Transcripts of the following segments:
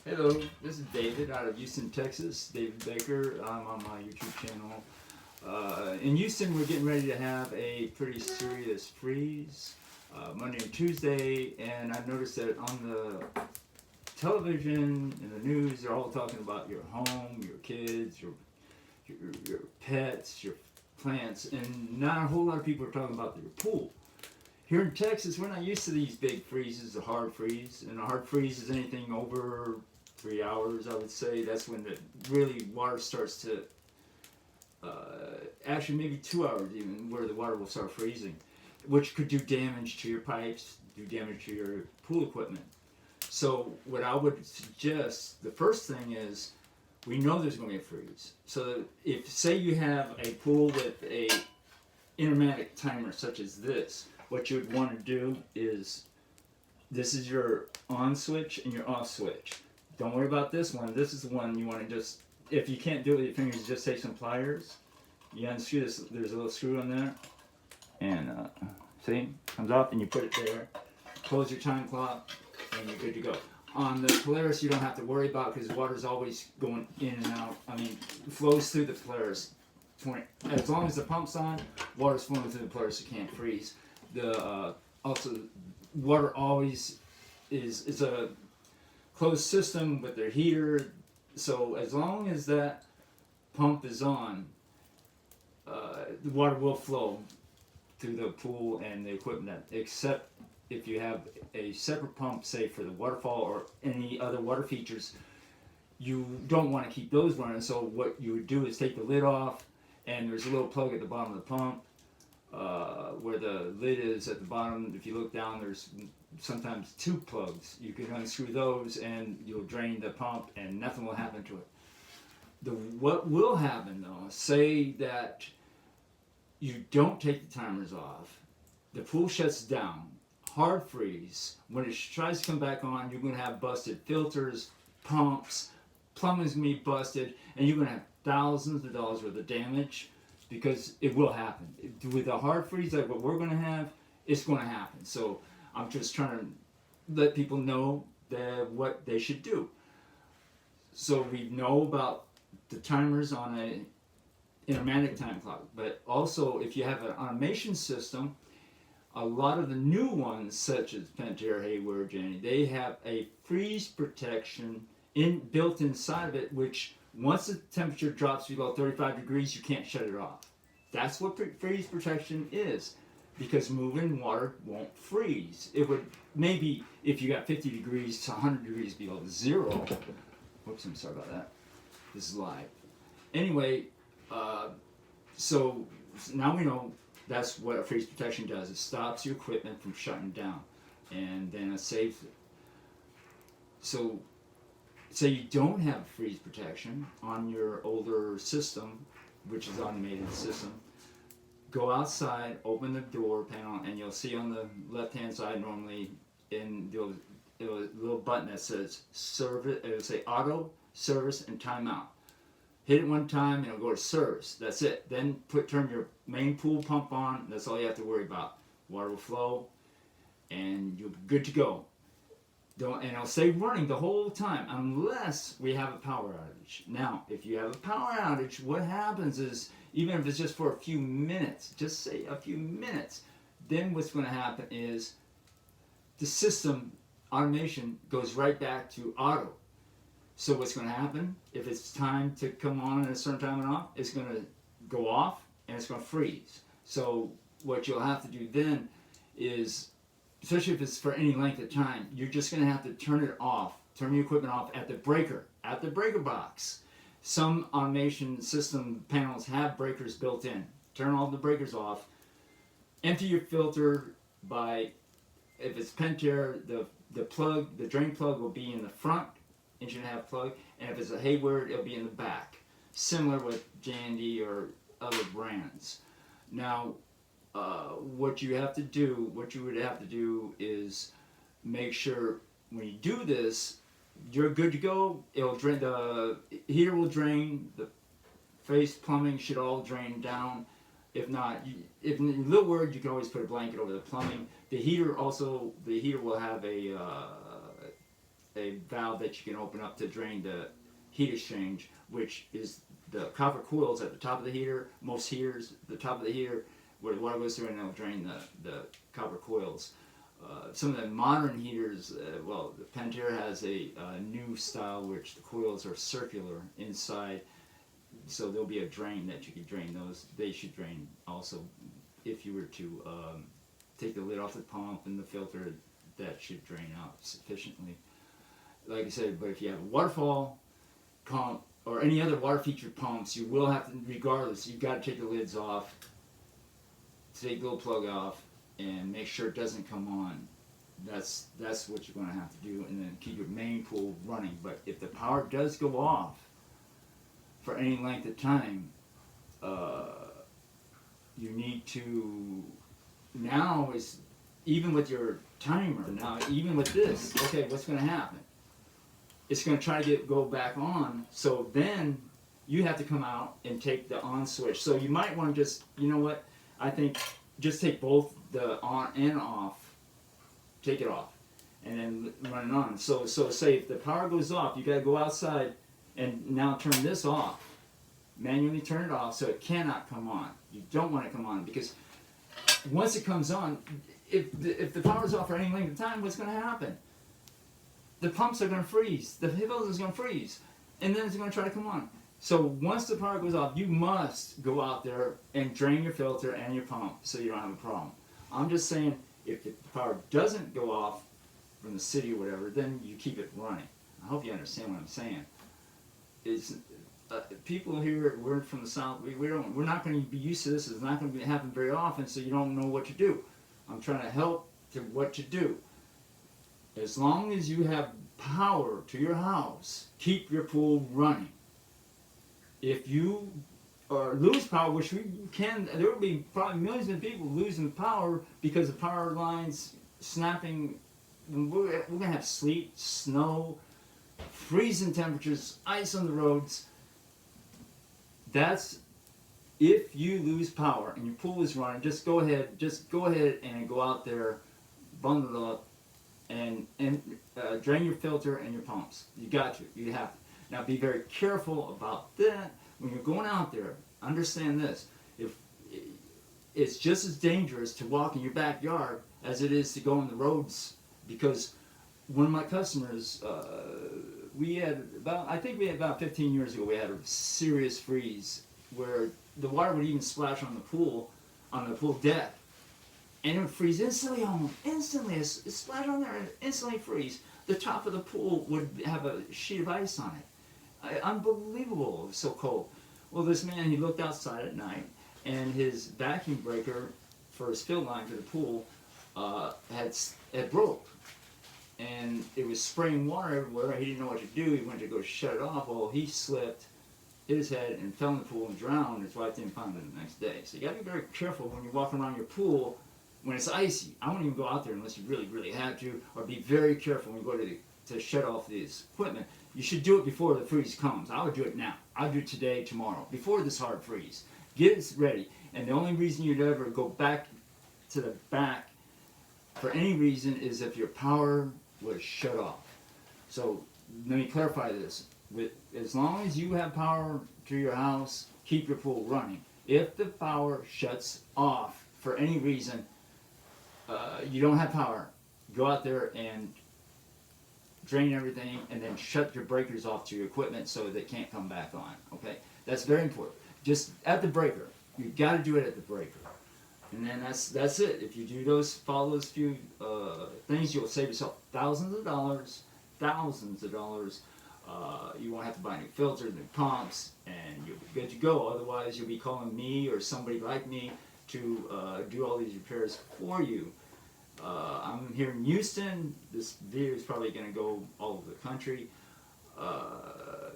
Hello, this is David out of Houston, Texas. David Baker. I'm on my YouTube channel. In Houston, we're getting ready to have a pretty serious freeze Monday and Tuesday, and I've noticed that on the television and the news, they're all talking about your home, your kids, your pets, your plants, and not a whole lot of people are talking about your pool. Here in Texas, we're not used to these big freezes, the hard freeze. And a hard freeze is anything over 3 hours, I would say. That's when the really water starts to, actually maybe 2 hours even, where the water will start freezing, which could do damage to your pipes, do damage to your pool equipment. So what I would suggest, the first thing is, we know there's going to be a freeze. So if, say you have a pool with a intermittent timer such as this, what you would want to do is, this is your on switch and your off switch. Don't worry about this one. This is the one you want to just, if you can't do it with your fingers, just take some pliers. You unscrew this, there's a little screw in there. And see, comes off and you put it there. Close your time clock and you're good to go. On the Polaris, you don't have to worry about because water's always going in and out. I mean, it flows through the Polaris. As long as the pump's on, water's flowing through the Polaris, it can't freeze. The also water always is a closed system with their heater, so as long as that pump is on, the water will flow through the pool and the equipment, except if you have a separate pump, say for the waterfall or any other water features, you don't want to keep those running. So what you would do is take the lid off, and there's a little plug at the bottom of the pump, where the lid is at the bottom. If you look down, there's sometimes two plugs. You can unscrew those and you'll drain the pump and nothing will happen to it. What will happen though, say that you don't take the timers off, the pool shuts down, hard freeze. When it tries to come back on, you're going to have busted filters, pumps, plumbing's going to be busted, and you're going to have thousands of dollars worth of damage, because it will happen. With a hard freeze like what we're going to have, it's going to happen. So I'm just trying to let people know what they should do. So we know about the timers on a intermittent time clock, but also if you have an automation system, a lot of the new ones, such as Pentair, Hayward, Jenny, they have a freeze protection built inside of it, which once the temperature drops below 35 degrees, you can't shut it off. That's what freeze protection is, because moving water won't freeze. It would, maybe if you got 50 degrees to 100 degrees below zero. Whoops, I'm sorry about that. This is live. Anyway, so now we know that's what a freeze protection does. It stops your equipment from shutting down, and then it saves it. So say you don't have freeze protection on your older system, which is automated system, go outside, open the door panel, and you'll see on the left hand side normally in a little button that says service. It'll say auto, service, and timeout. Hit it one time and it'll go to service. That's it. Then turn your main pool pump on. That's all you have to worry about. Water will flow and you're good to go. And it'll stay running the whole time unless we have a power outage. Now, if you have a power outage, what happens is, even if it's just for a few minutes, just say a few minutes, then what's going to happen is the system automation goes right back to auto. So what's going to happen, if it's time to come on at a certain time and off, it's going to go off and it's going to freeze. So what you'll have to do then is, especially if it's for any length of time, you're just going to have to turn it off, turn your equipment off at the breaker box. Some automation system panels have breakers built in. Turn all the breakers off. Empty your filter by, if it's Pentair, the drain plug will be in the front, 1.5" plug, and if it's a Hayward, it'll be in the back. Similar with Jandy or other brands. Now, what you would have to do is make sure when you do this, you're good to go. It'll drain, the heater will drain, the face plumbing should all drain down. If not, if in little word, you can always put a blanket over the plumbing. The heater will have a a valve that you can open up to drain the heat exchange, which is the copper coils at the top of the heater. Most heaters, the top of the heater, where the water goes through and it'll drain the copper coils. Some of the modern heaters, well, the Pentair has a new style which the coils are circular inside, so there'll be a drain that you can drain those. They should drain also. If you were to take the lid off the pump and the filter, that should drain out sufficiently. Like I said, but if you have a waterfall pump or any other water featured pumps, you will have to, regardless, you've got to take the lids off, take the little plug off, and make sure it doesn't come on. That's what you're going to have to do, and then keep your main pool running. But if the power does go off for any length of time, you need to, now is, even with your timer, now even with this, okay, what's going to happen? It's going to try to go back on, so then you have to come out and take the on switch. So you might want to just, you know what, I think just take both the on and off, take it off, and then run it on. So say if the power goes off, you got to go outside and now turn this off, manually turn it off so it cannot come on. You don't want it to come on, because once it comes on, if the power's off for any length of time, what's going to happen? The pumps are going to freeze. The filter is going to freeze, and then it's going to try to come on. So once the power goes off, you must go out there and drain your filter and your pump so you don't have a problem. I'm just saying, if the power doesn't go off from the city or whatever, then you keep it running. I hope you understand what I'm saying. It's, people here, we're from the South, we're not going to be used to this. It's not going to happen very often, so you don't know what to do. I'm trying to help to what to do. As long as you have power to your house, keep your pool running. If you lose power, which we can, there will be probably millions of people losing power because of power lines snapping. We're going to have sleet, snow, freezing temperatures, ice on the roads. That's if you lose power and your pool is running. Just go ahead and go out there, bundle it up, and drain your filter and your pumps. You got to. You have to. Now be very careful about that when you're going out there. Understand this: if it's just as dangerous to walk in your backyard as it is to go on the roads, because one of my customers, I think we had about 15 years ago, we had a serious freeze where the water would even splash on the pool deck, and it would freeze instantly. Instantly, it splash on there and instantly freeze. The top of the pool would have a sheet of ice on it. Unbelievable! It was so cold. Well, this man, he looked outside at night, and his vacuum breaker for his fill line to the pool had broke, and it was spraying water everywhere. He didn't know what to do. He went to go shut it off. Well, he slipped, hit his head, and fell in the pool and drowned. His wife didn't find him the next day. So you got to be very careful when you're walking around your pool when it's icy. I wouldn't even go out there unless you really, really had to, or be very careful when you go to shut off this equipment. You should do it before the freeze comes. I would do it now. I would do it today, tomorrow, before this hard freeze. Get it ready. And the only reason you'd ever go back to the back for any reason is if your power was shut off. So let me clarify this. As long as you have power to your house, keep your pool running. If the power shuts off for any reason, you don't have power, go out there and drain everything, and then shut your breakers off to your equipment so they can't come back on. Okay, that's very important. Just at the breaker, you got to do it at the breaker, and then that's it. If you do follow those few things, you'll save yourself thousands of dollars. You won't have to buy new filters, new pumps, and you'll be good to go. Otherwise, you'll be calling me or somebody like me to do all these repairs for you. I'm here in Houston. This video is probably going to go all over the country.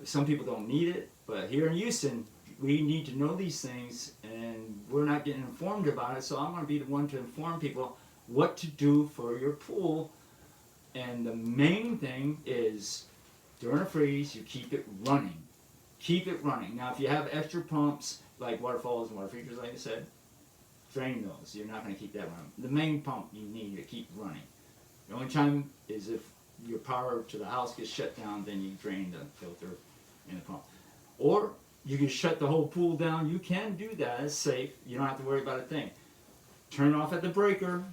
Some people don't need it, but here in Houston, we need to know these things, and we're not getting informed about it, so I'm going to be the one to inform people what to do for your pool. And the main thing is, during a freeze, you keep it running. Keep it running. Now, if you have extra pumps, like waterfalls and water features, like I said, drain those. You're not going to keep that running. The main pump you need to keep running. The only time is if your power to the house gets shut down, then you drain the filter and the pump. Or you can shut the whole pool down. You can do that. It's safe. You don't have to worry about a thing. Turn it off at the breaker,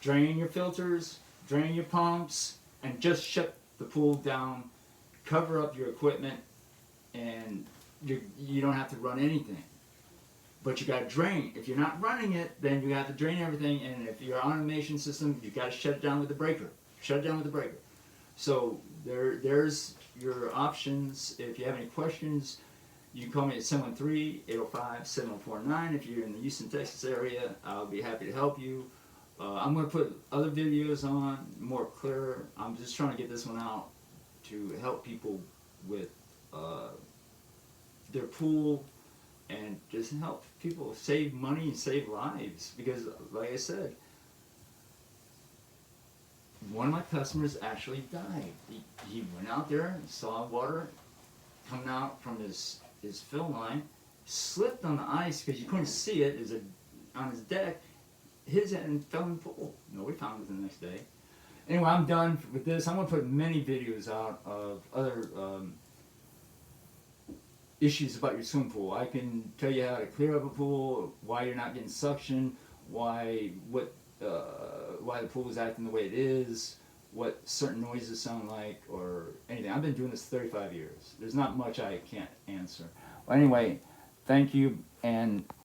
drain your filters, drain your pumps, and just shut the pool down. Cover up your equipment, and you don't have to run anything. But you got to drain. If you're not running it, then you have to drain everything. And if your automation system, you got to shut it down with the breaker. Shut it down with the breaker. So there's your options. If you have any questions, you can call me at 713-805-7049. If you're in the Houston, Texas area, I'll be happy to help you. I'm going to put other videos on, more clear. I'm just trying to get this one out to help people with their pool and just help people save money and save lives. Because, like I said, one of my customers actually died. He went out there and saw water coming out from his fill line, slipped on the ice because you couldn't see it. It was on his deck, his head, and fell in the pool. Nobody found it the next day. Anyway, I'm done with this. I'm going to put many videos out of other issues about your swimming pool. I can tell you how to clear up a pool, why you're not getting suction, why the pool is acting the way it is, what certain noises sound like, or anything. I've been doing this 35 years. There's not much I can't answer. Well, anyway, thank you, and